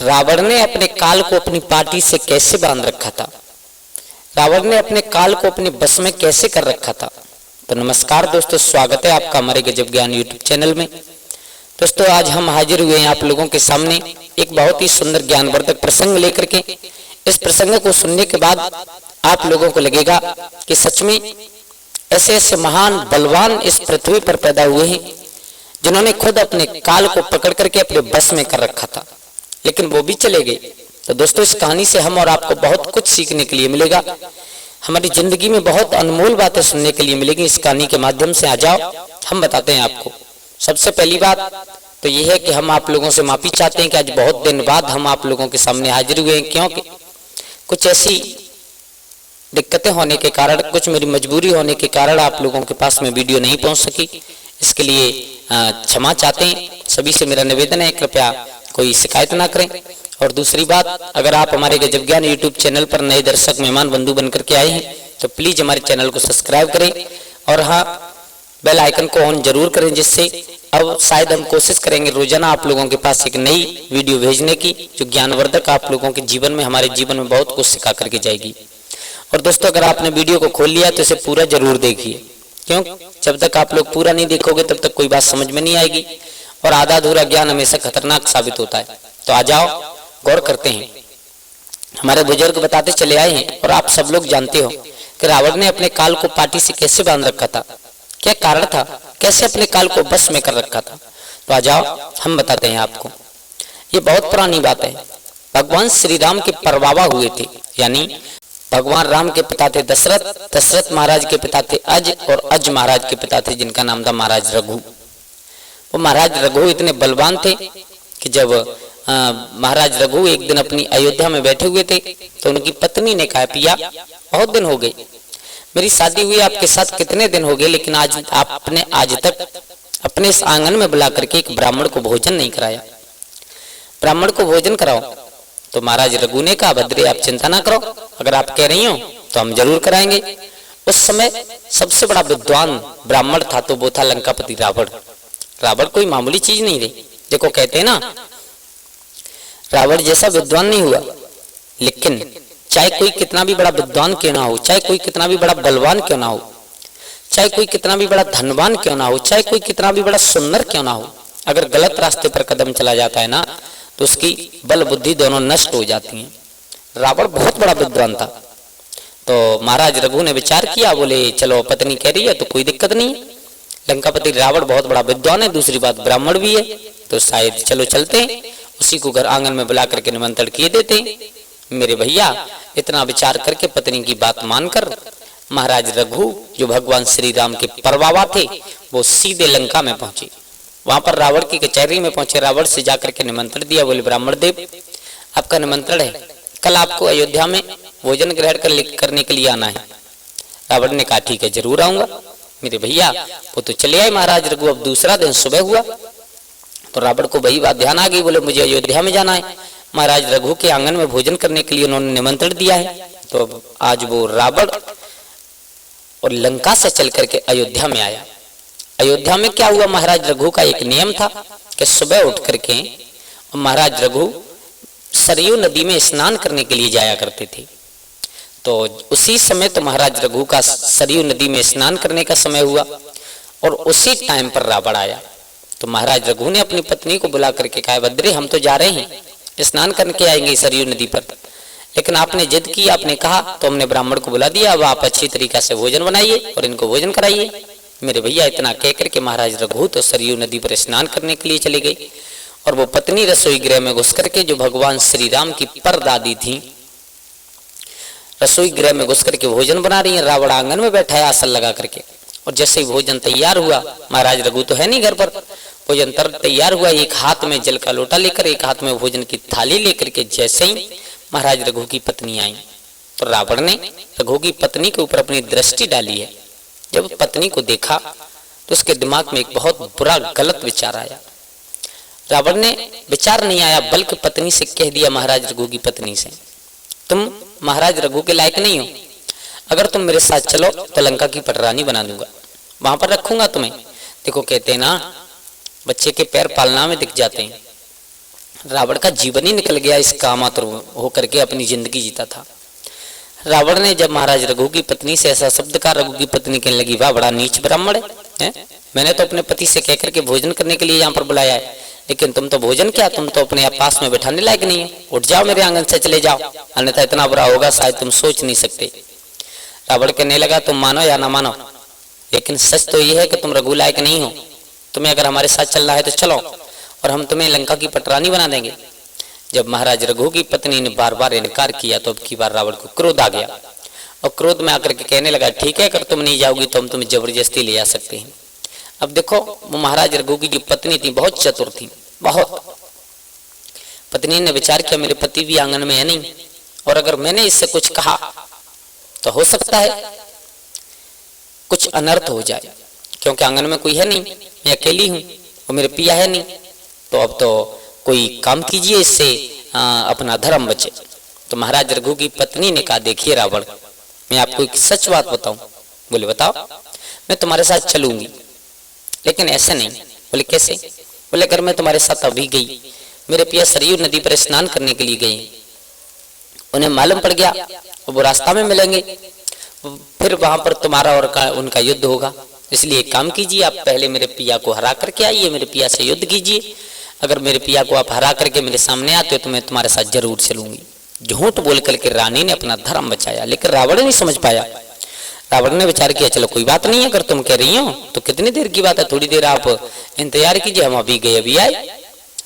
रावण ने अपने काल को अपनी पार्टी से कैसे बांध रखा था, रावण ने अपने काल को अपने बस में कैसे कर रखा था। तो नमस्कार दोस्तों, स्वागत है आपका हमारे गजब ज्ञान यूट्यूब चैनल में। दोस्तों आज हम हाजिर हुए हैं आप लोगों के सामने एक बहुत ही सुंदर ज्ञानवर्धक प्रसंग लेकर के। इस प्रसंग को सुनने के बाद आप लोगों को लगेगा कि सच में ऐसे ऐसे महान बलवान इस पृथ्वी पर पैदा हुए हैं जिन्होंने खुद अपने काल को पकड़ करके अपने बस में कर रखा था, लेकिन वो भी चले गए। तो दोस्तों इस कहानी से हम और आपको बहुत कुछ सीखने के लिए मिलेगा, हमारी जिंदगी में बहुत अनमोल बातें सुनने के लिए मिलेगी इस कहानी के माध्यम से। आ जाओ हम बताते हैं आपको। सबसे पहली बात तो यह है कि हम आप लोगों से माफी चाहते हैं कि आज बहुत दिन बाद हम आप लोगों के सामने हाजिर हुए हैं, क्योंकि कुछ ऐसी दिक्कतें होने के कारण, कुछ मेरी मजबूरी होने के कारण आप लोगों के पास में वीडियो नहीं पहुंच सकी। इसके लिए क्षमा चाहते हैं। सभी से मेरा निवेदन है कृपया कोई शिकायत ना करें। और दूसरी बात, अगर आप हमारे गजब ज्ञान यूट्यूब चैनल पर नए दर्शक मेहमान बंधु बनकर के आए हैं तो प्लीज हमारे चैनल को सब्सक्राइब करें और हाँ बेल आइकन को ऑन जरूर करें, जिससे अब शायद हम कोशिश करेंगे रोजाना आप लोगों के पास एक नई वीडियो भेजने की जो ज्ञानवर्धक आप लोगों के जीवन में, हमारे जीवन में बहुत कुछ सिखा करके जाएगी। और दोस्तों अगर आपने वीडियो को खोल लिया तो इसे पूरा जरूर देखिए, क्यों जब तक आप लोग पूरा नहीं देखोगे तब तक कोई बात समझ में नहीं आएगी और आधा अधूरा ज्ञान हमेशा खतरनाक साबित होता है। तो आ जाओ गौर करते हैं। हमारे बुजुर्ग बताते चले आए हैं और आप सब लोग जानते हो कि रावण ने अपने काल को पार्टी से कैसे बांध रखा था, क्या कारण था, कैसे अपने काल को बस में कर रखा था। तो आ जाओ हम बताते हैं आपको। ये बहुत पुरानी बात है। भगवान श्री राम के परवावा हुए थे, यानी भगवान राम के पिता थे दशरथ, दशरथ महाराज के पिता थे अज और अज महाराज के पिता थे जिनका नाम था महाराज रघु। वो महाराज रघु इतने बलवान थे कि जब महाराज रघु एक दिन अपनी अयोध्या में बैठे हुए थे तो उनकी पत्नी ने कहा, पिया बहुत दिन हो गए, मेरी शादी हुई आपके साथ कितने दिन हो गए, लेकिन आज आपने आज तक अपने इस आंगन में बुला करके एक ब्राह्मण को भोजन नहीं कराया, ब्राह्मण को भोजन कराओ। तो महाराज रघु ने कहा, भद्रे आप चिंता ना करो, अगर आप कह रही हो तो हम जरूर कराएंगे। उस समय सबसे बड़ा विद्वान ब्राह्मण था तो वो था लंकापति रावण। रावण कोई मामूली चीज नहीं थे। देखो कहते हैं ना, रावण जैसा विद्वान नहीं हुआ, लेकिन चाहे कोई कितना भी बड़ा विद्वान क्यों ना हो, चाहे कोई कितना भी बड़ा बलवान क्यों ना हो, चाहे कोई कितना भी बड़ा धनवान क्यों ना हो, चाहे कोई कितना भी बड़ा सुंदर क्यों ना हो, अगर गलत रास्ते पर कदम चला जाता है ना तो उसकी बल बुद्धि दोनों नष्ट हो जाती हैं। रावण बहुत बड़ा विद्वान था। तो महाराज रघु ने विचार किया, बोले चलो पत्नी कह रही है तो कोई दिक्कत नहीं, लंकापति रावण बहुत बड़ा विद्वान है, दूसरी बात ब्राह्मण भी है, तो शायद चलो चलते हैं, उसी को घर आंगन में बुला करके निमंत्रण किए देते हैं। मेरे भैया इतना विचार करके पत्नी की बात मानकर महाराज रघु जो भगवान श्री राम के परवावा थे वो सीधे लंका में पहुंचे। वहां पर रावण की कचहरी में पहुंचे, रावण से जाकर के निमंत्रण दिया, बोले ब्राह्मण देव आपका निमंत्रण है, कल आपको अयोध्या में भोजन ग्रहण करने के लिए आना है। रावण ने कहा ठीक है जरूर आऊंगा। मेरे भैया वो तो चले आए महाराज रघु। अब दूसरा दिन सुबह हुआ तो रावण को वही बात ध्यान आ गई, बोले मुझे अयोध्या में जाना है, महाराज रघु के आंगन में भोजन करने के लिए उन्होंने निमंत्रण दिया है। तो आज वो रावण और लंका से चल करके अयोध्या में आया। अयोध्या में क्या हुआ, महाराज रघु का एक नियम था कि सुबह उठ करके महाराज रघु सरयू नदी में स्नान करने के लिए जाया करते थे। तो उसी समय तो महाराज रघु का सरयू नदी में स्नान करने का समय हुआ और उसी टाइम पर रावण आया। तो महाराज रघु ने अपनी पत्नी को बुला करके कहा, भद्रे हम तो जा रहे हैं, स्नान करके आएंगे सरयू नदी पर, लेकिन आपने जिद की, आपने कहा तो हमने ब्राह्मण को बुला दिया, अब आप अच्छी तरीका से भोजन बनाइए और इनको भोजन कराइए। मेरे भैया इतना कह करके महाराज रघु तो सरयू नदी पर स्नान करने के लिए चले गए और वो पत्नी रसोई गृह में घुस करके, जो भगवान श्री राम की परदादी थी, रसोई गृह में घुस करके भोजन बना रही है। रावण आंगन में बैठा है आसन लगा करके, और जैसे ही भोजन तैयार हुआ, महाराज रघु तो है नहीं घर पर, भोजन तैयार हुआ, एक हाथ में जल का लोटा लेकर, एक हाथ में भोजन की थाली लेकर के जैसे ही महाराज रघु की पत्नी आई तो रावण ने रघु की पत्नी के ऊपर अपनी दृष्टि डाली है। जब पत्नी को देखा तो उसके दिमाग में एक बहुत बुरा गलत विचार आया। रावण ने विचार नहीं आया बल्कि पत्नी से कह दिया, महाराज रघु की पत्नी से, तुम महाराज रघु के लायक नहीं हो, अगर तुम मेरे साथ चलो तो लंका की पटरानी बना दूंगा, वहां पर रखूंगा तुम्हें। देखो कहते हैं ना, बच्चे के पैर पालना में दिख जाते हैं, रावण का जीवन ही निकल गया इस कामातुर होकर के अपनी जिंदगी जीता था। रावण ने जब महाराज रघु की पत्नी से ऐसा शब्द कहा, रघु की पत्नी कहने लगी, वाह बड़ा नीच ब्राह्मण है, मैंने तो अपने पति से कहकर के भोजन करने के लिए यहाँ पर बुलाया है, लेकिन तुम तो भोजन क्या, तुम तो अपने आप पास में बैठाने लायक नहीं है, उठ जाओ मेरे आंगन से चले जाओ, अन्यथा इतना बुरा होगा शायद तुम सोच नहीं सकते। रावण कहने लगा, तुम मानो या ना मानो, लेकिन सच तो ये है कि तुम रघु लायक नहीं हो, तुम्हें अगर हमारे साथ चलना है तो चलो और हम तुम्हें लंका की पटरानी बना देंगे। जब महाराज रघु की पत्नी ने बार बार इनकार किया तो अब की बार रावण को क्रोध आ गया और क्रोध में आकर के कहने लगा, ठीक है, अगर तुम नहीं जाओगी तो हम तुम्हें जबरदस्ती ले जा सकते हैं। अब देखो, वो महाराज रघु की जो पत्नी थी बहुत चतुर थी, बहुत। पत्नी ने विचार किया, मेरे पति भी आंगन में है नहीं, और अगर मैंने इससे कुछ कहा तो हो सकता है कुछ अनर्थ हो जाए, क्योंकि आंगन में कोई है नहीं, मैं अकेली हूं और मेरे पिया है नहीं, तो अब तो कोई काम कीजिए इससे अपना धर्म बचे। तो महाराज रघु की पत्नी ने कहा, देखिए रावण, मैं आपको एक सच बात बताऊं। बोले बताओ। मैं तुम्हारे साथ चलूंगी, लेकिन ऐसे नहीं। बोले कैसे? बोले अगर मैं तुम्हारे साथ अभी गई, मेरे पिया सरयू नदी पर स्नान करने के लिए गए, उन्हें मालूम पड़ गया वो रास्ता में मिलेंगे, फिर वहां पर तुम्हारा और उनका युद्ध होगा, इसलिए एक काम कीजिए, आप पहले मेरे पिया को हरा करके आइए, मेरे पिया से युद्ध कीजिए, अगर मेरे पिया को आप हरा करके मेरे सामने आते हो तो मैं तुम्हारे साथ जरूर चलूंगी। झूठ बोल करके रानी ने अपना धर्म बचाया, लेकिन रावण नहीं समझ पाया। रावण ने विचार किया, चलो कोई बात नहीं है, अगर तुम कह रही हो तो कितनी देर की बात है, थोड़ी देर आप इंतजार कीजिए, हम अभी गए अभी आए,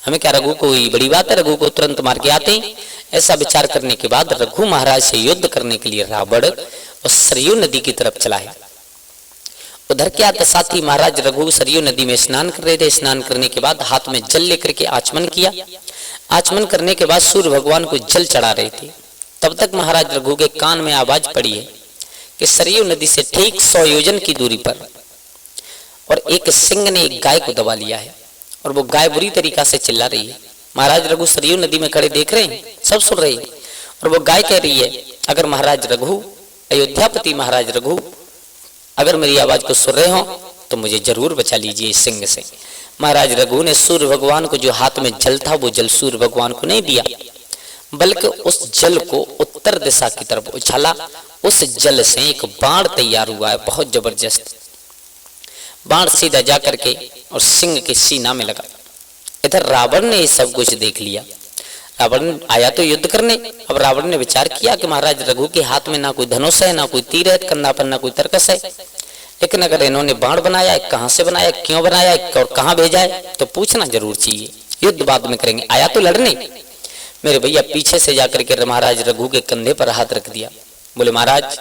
हमें क्या रघु कोई बड़ी बात है, रघु को तुरंत मार के आते हैं। ऐसा विचार करने के बाद रघु महाराज से युद्ध करने के लिए रावण और सरयू नदी की तरफ चला है। उधर के आते साथ ही महाराज रघु सरयू नदी में स्नान कर रहे थे। स्नान करने के बाद हाथ में जल लेकर के आचमन किया। आचमन करने के बाद सूर्य भगवान को जल चढ़ा रहे थे। तब तक महाराज रघु के कान में आवाज पड़ी है कि सरयू नदी से ठीक 100 योजन की दूरी पर और एक सिंह ने एक गाय को दबा लिया है और वो गाय बुरी तरीका से चिल्ला रही है। महाराज रघु सरयू नदी में खड़े देख रहे हैं, सब सुन रहे हैं, और वो गाय कह रही है, अगर महाराज रघु, अयोध्यापति महाराज रघु, अगर मेरी आवाज को सुन रहे हो तो मुझे जरूर बचा लीजिए इस सिंह से। महाराज रघु ने सूर्य भगवान को, जो हाथ में जल था, वो जल सूर्य भगवान को नहीं दिया, बल्कि उस जल को उत्तर दिशा की तरफ उछाला। उस जल से एक बाण तैयार हुआ है, बहुत जबरदस्त बाण, सीधा जाकर के और सिंह के सीना में लगा। इधर रावण ने ये सब कुछ देख लिया। रावण आया तो युद्ध करने। अब रावण ने विचार किया कि महाराज रघु के हाथ में ना कोई धनुष है, ना कोई तीर है, कंधा पर ना कोई तरकस है, लेकिन अगर इन्होंने बाण बनाया है, कहां से बनाया, क्यों बनाया और कहां भेजा है, तो पूछना जरूर चाहिए। युद्ध बाद में करेंगे, आया तो लड़ने। मेरे भैया पीछे से जाकर के महाराज रघु के कंधे पर हाथ रख दिया। बोले महाराज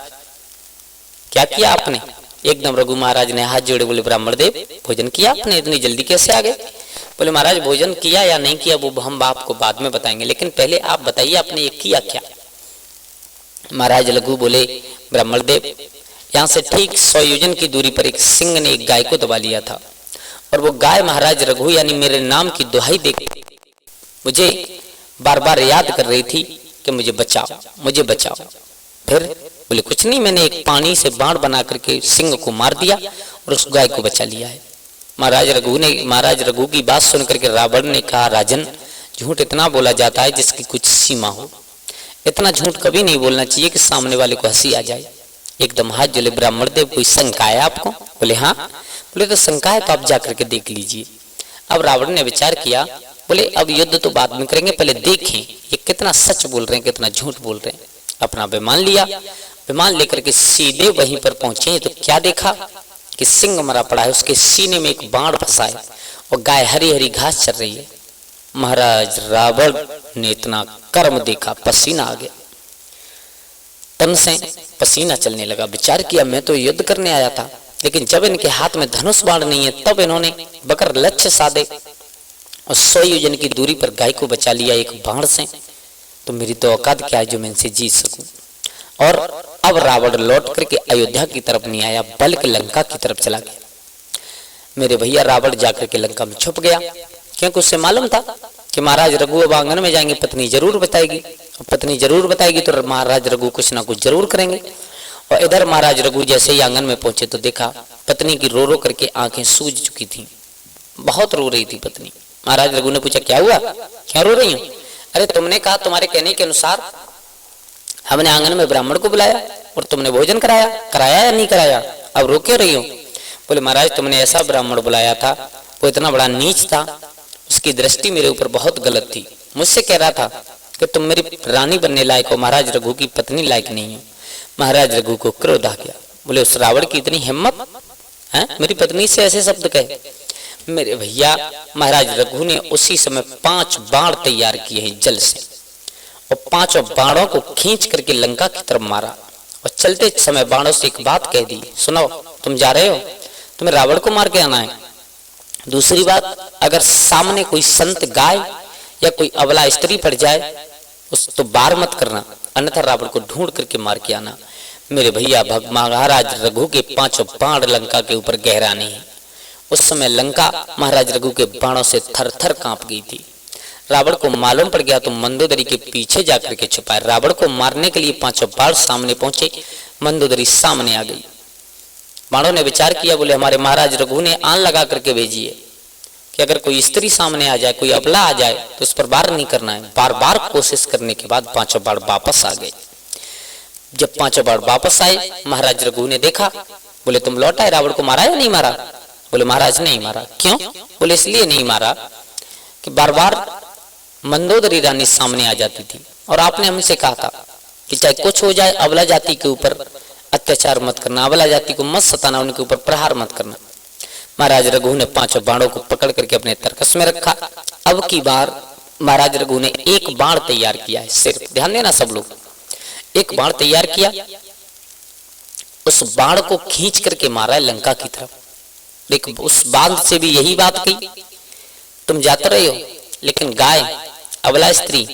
क्या किया आपने? एकदम रघु महाराज ने हाथ जोड़े, बोले ब्राह्मण देव, भोजन किया आपने, इतनी जल्दी कैसे आ गए? बोले महाराज भोजन किया या नहीं किया वो हम आपको बाद में बताएंगे, लेकिन पहले आप बताइए आपने ये किया क्या? महाराज रघु बोले, ब्राह्मण देव, यहाँ से ठीक 100 योजन की दूरी पर एक सिंह ने एक गाय को दबा लिया था, और वो गाय महाराज रघु यानी मेरे नाम की दुहाई दे मुझे बार बार याद कर रही थी कि मुझे बचाओ, मुझे बचाओ। फिर बोले कुछ नहीं, मैंने एक पानी से बाण बना करके सिंह को मार दिया और उस गाय को बचा लिया है। महाराज रघु की बात सुनकर के रावण ने कहा, राजन, झूठ इतना बोला जाता है जिसकी कुछ सीमा हो, इतना झूठ कभी नहीं बोलना चाहिए कि सामने वाले को हंसी आ जाए। एकदम हाथ जोड़े, ब्राह्मण देव कोई शंका है आपको? बोले हाँ। बोले तो शंका है तो आप जाकर के देख लीजिए। अब रावण ने विचार किया, बोले अब युद्ध तो बाद में करेंगे, पहले देखें ये कितना सच बोल रहे हैं, कितना झूठ बोल रहे हैं। अपना विमान लिया, विमान लेकर के सीधे वहीं पर पहुंचे तो क्या देखा कि सिंह मरा पड़ा है, उसके सीने में एक बाण फंसा है और गाय हरी हरी घास चल रही है। महाराज रावण ने इतना कर्म देखा, पसीना आ गया, तन से पसीना चलने लगा। विचार किया मैं तो युद्ध करने आया था, लेकिन जब इनके हाथ में धनुष बाण नहीं है तब इन्होंने बकर लक्ष्य साधे और 100 योजन की दूरी पर गाय को बचा लिया एक बाण से, तो मेरी तो औकात क्या है जो मैं इनसे जीत सकूं। और अब रावण लौट करके अयोध्या की तरफ नहीं आया, बल्कि लंका की तरफ चला गया। मेरे भैया रावण जाकर के लंका में छुप गया, क्योंकि उससे मालूम था कि महाराज रघु अब आंगन में जाएंगे, पत्नी जरूर बताएगी, और पत्नी जरूर बताएगी तो महाराज रघु कुछ ना कुछ जरूर करेंगे। और इधर महाराज रघु जैसे ही आंगन में पहुंचे तो देखा पत्नी की रो रो करके आंखें सूज चुकी थी, बहुत रो रही थी पत्नी। महाराज रघु ने पूछा क्या हुआ, क्यों रो रही हो? अरे तुमने कहा तुम्हारे कहने के अनुसार हमने आंगन में ब्राह्मण को बुलाया और तुमने भोजन कराया, कराया या नहीं कराया, अब रो क्यों रही हो? बोले महाराज तुमने ऐसा ब्राह्मण बुलाया था, वो इतना बड़ा नीच था, उसकी दृष्टि मेरे ऊपर बहुत गलत थी, मुझसे कह रहा था कि तुम मेरी रानी बनने लायक हो, महाराज रघु की पत्नी लायक नहीं हो। महाराज रघु को क्रोध आ गया, बोले उस रावण की इतनी हिम्मत है मेरी पत्नी से ऐसे शब्द कहे। मेरे भैया महाराज रघु ने उसी समय 5 बाण तैयार किए हैं जल से, और 5 बाणों को खींच करके लंका की तरफ मारा, और चलते समय बाणों से एक बात कह दी, सुनो तुम जा रहे हो, तुम्हें रावण को मार के आना है। दूसरी बात, अगर सामने कोई संत गाय या कोई अबला स्त्री पड़ जाए उस तो बार मत करना, अन्यथा रावण को ढूंढ करके मार के आना। मेरे भैया महाराज रघु के 5 बाण लंका के ऊपर गहराने हैं। उस समय लंका महाराज रघु के बाणों से थर थर कांप गई थी। रावण को मालूम पड़ गया तो मंदोदरी के पीछे जाकर के छुपाए। रावण को मारने के लिए 5 बाण सामने पहुंचे, मंदोदरी सामने आ गई। बाणों ने विचार किया, बोले हमारे महाराज रघु ने आन लगा करके भेजी है कि अगर कोई स्त्री सामने आ जाए, कोई अबला आ जाए तो उस पर वार नहीं करना है। बार बार कोशिश करने के बाद 5 बाण वापस आ गए। जब 5 बाण वापस आए महाराज रघु ने देखा, बोले तुम लौट आए, रावण को मारा या नहीं मारा? बोले महाराज नहीं मारा। क्यों? बोले इसलिए नहीं मारा कि बार बार मंदोदरी रानी सामने आ जाती थी और आपने हमसे कहा था कि चाहे कुछ हो जाए अबला जाति के ऊपर अत्याचार मत करना, अबला जाति को मत सताना, उनके ऊपर प्रहार मत करना। महाराज रघु ने 5 बाणों को पकड़ करके अपने तरकस में रखा। अब की बार महाराज रघु ने एक बाण तैयार किया है, सिर्फ ध्यान देना सब लोग, एक बाण तैयार किया, उस बाण को खींच करके मारा है लंका की तरफ। देख उस बाण से भी यही बात कही, तुम जाते रहे हो लेकिन गाय, अबला स्त्री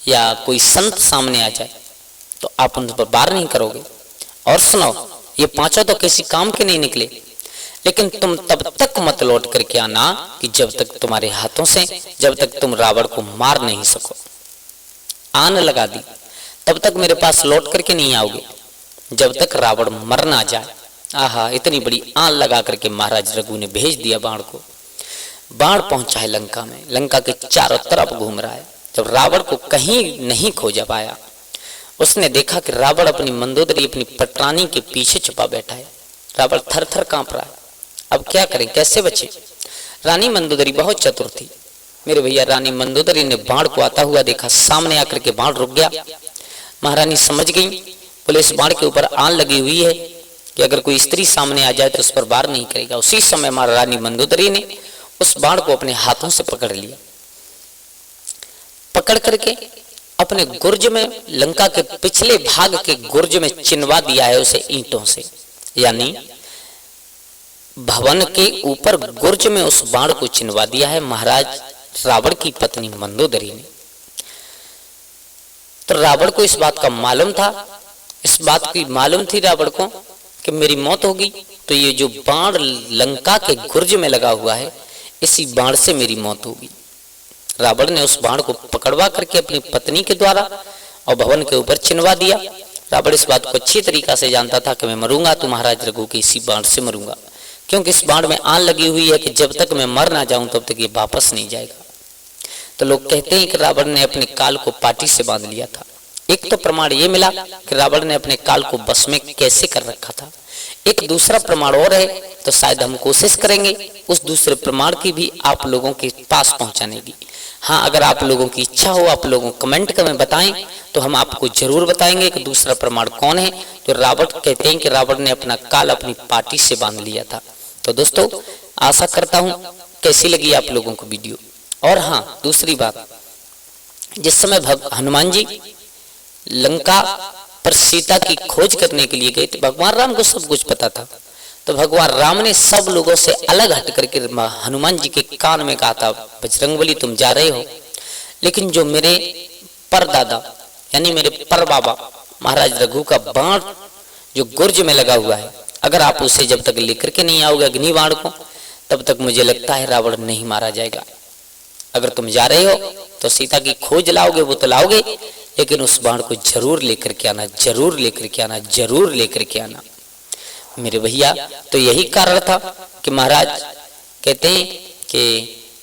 या कोई संत सामने आ जाए तो आप उन पर वार नहीं करोगे। और सुनो, ये 5 तो किसी काम के नहीं निकले, लेकिन तुम तब तक मत लौट करके आना कि जब तक तुम्हारे हाथों से, जब तक तुम रावण को मार नहीं सको। आन लगा दी, तब तक मेरे पास लौट करके नहीं आओगे जब तक रावण मर ना जाए। आहा, इतनी बड़ी आन लगा करके महाराज रघु ने भेज दिया बाण को। बाण पहुंचा है लंका में, लंका के चारों तरफ घूम रहा है। जब रावण को कहीं नहीं खोजा पाया, उसने देखा कि रावण अपनी मंदोदरी, अपनी पटरानी के पीछे छुपा बैठा है। रावण थर थर कांप रहा है, अब क्या करें, कैसे बचे? रानी मंदोदरी बहुत चतुर थी मेरे भैया। रानी मंदोदरी ने बाण को आता हुआ देखा, सामने आकर के बाण रुक गया। महारानी समझ गई, बोले इस बाण के ऊपर आन लगी हुई है कि अगर कोई स्त्री सामने आ जाए तो उस पर वार नहीं करेगा। उसी समय महारानी मंदोदरी ने उस बाण को अपने हाथों से पकड़ लिया, पकड़ करके अपने गुर्ज में, लंका के पिछले भाग के गुर्ज में चिनवा दिया है उसे ईंटों से, यानी भवन के ऊपर गुर्ज में उस बाण को चिनवा दिया है महाराज रावण की पत्नी मंदोदरी ने। तो रावण को इस बात का मालूम था, इस बात की मालूम थी रावण को कि मेरी मौत होगी तो ये जो बाण लंका के गुर्ज में लगा हुआ है, इसी बाण से मेरी मौत होगी। रावण ने उस बाण को पकड़वा करके अपनी पत्नी के द्वारा और भवन के ऊपर चिनवा दिया। रावण इस बात को अच्छी तरीका से जानता था कि मैं मरूंगा तो महाराज रघु के इसी बाण से मरूंगा, क्योंकि इस बाण में आन लगी हुई है कि जब तक मैं मर ना जाऊं तब तक ये वापस नहीं जाएगा। तो लोग कहते हैं कि रावण ने अपने काल को पाटी से बांध लिया था। एक तो प्रमाण ये मिला कि रावण ने अपने काल को बस में कैसे कर रखा था। एक दूसरा प्रमाण और है, तो शायद हम कोशिश करेंगे उस दूसरे प्रमाण की भी आप लोगों के पास पहुंचाने की। हाँ, अगर आप लोगों की इच्छा हो, आप लोगों कमेंट में बताएं तो हम आपको जरूर बताएंगे कि दूसरा प्रमाण कौन है। तो रावण कहते हैं कि रावण ने अपना काल अपनी पाटी से बांध लिया था। तो दोस्तों, आशा करता हूं कैसी लगी आप लोगों को वीडियो। और हाँ, दूसरी बात, जिस समय हनुमान जी लंका पर सीता की खोज करने के लिए गए थे, भगवान राम को सब कुछ पता था। तो भगवान राम ने सब लोगों से अलग हट करके हनुमान जी के कान में कहा था, बजरंगबली तुम जा रहे हो, लेकिन जो मेरे परदादा यानी मेरे पर बाबा महाराज रघु का बाण जो गुर्ज में लगा हुआ है, अगर आप उसे जब तक लेकर के नहीं आओगे अग्नि बाण को, तब तक मुझे लगता है रावण नहीं मारा जाएगा। अगर तुम जा रहे हो तो सीता की खोज लाओगे वो तो लाओगे, लेकिन उस बाण को जरूर लेकर के आना, जरूर लेकर के आना, जरूर लेकर के आना मेरे भैया। तो यही कारण था कि महाराज कहते हैं कि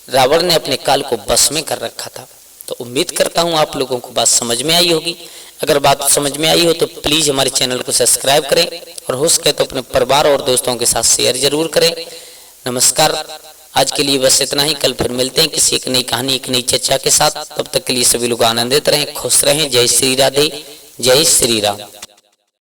रावण ने अपने काल को बस में कर रखा था। तो उम्मीद करता हूं आप लोगों को बात समझ में आई होगी। अगर बात समझ में आई हो तो प्लीज हमारे चैनल को सब्सक्राइब करें और हो सके तो अपने परिवार और दोस्तों के साथ शेयर जरूर करें। नमस्कार, आज के लिए बस इतना ही। कल फिर मिलते हैं किसी एक नई कहानी, एक नई चर्चा के साथ। तब तक के लिए सभी लोग आनंदित रहें, खुश रहें। जय श्री राधे, जय श्री राम।